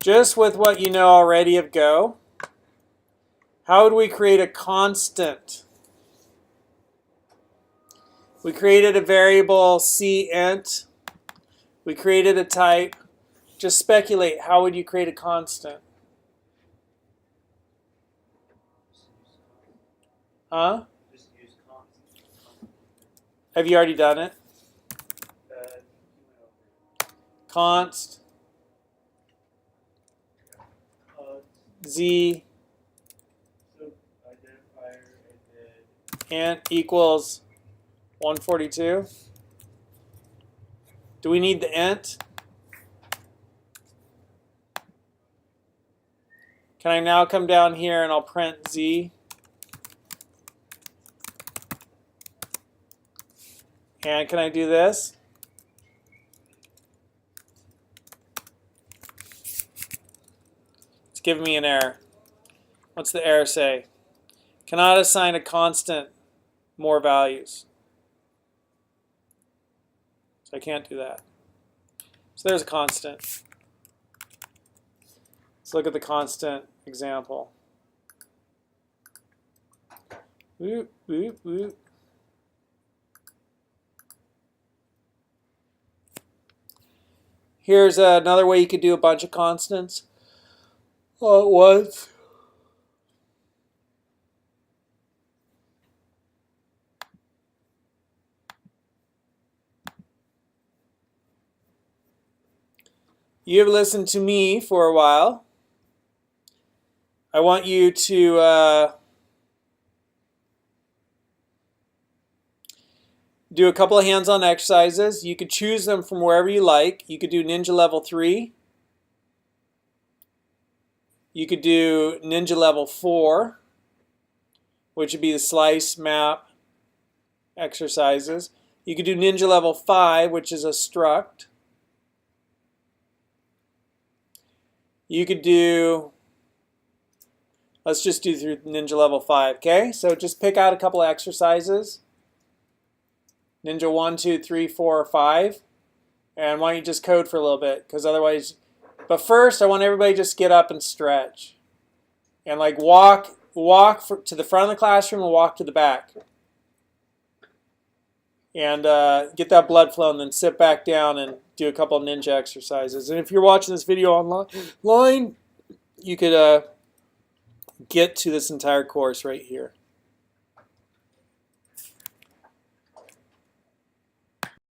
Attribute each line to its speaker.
Speaker 1: Just with what you know already of Go, how would we create a constant? We created a variable cint. We created a type. Just speculate, how would you create a constant? Huh?
Speaker 2: Just use constant.
Speaker 1: Have you already done it? Const z
Speaker 2: So identifier and then
Speaker 1: int equals 142. Do we need the int? Can I now come down here and I'll print z? And can I do this? It's giving me an error. What's the error say? Cannot assign a constant more values. So I can't do that. So there's a constant. Let's look at the constant example. Whoop, whoop, whoop. Here's another way you could do a bunch of constants all at once. You've listened to me for a while. I want you to do a couple of hands-on exercises. You could choose them from wherever you like. You could do Ninja Level 3. You could do Ninja Level 4, which would be the slice map exercises. You could do Ninja Level 5, which is a struct. You could do, let's just do through Ninja Level 5, okay? So just pick out a couple of exercises. Ninja 1, 2, 3, 4, or 5. And why don't you just code for a little bit, because otherwise, but first I want everybody to just get up and stretch. And like walk to the front of the classroom and walk to the back. And get that blood flow, and then sit back down and do a couple of ninja exercises. And if you're watching this video online, you could get to this entire course right here.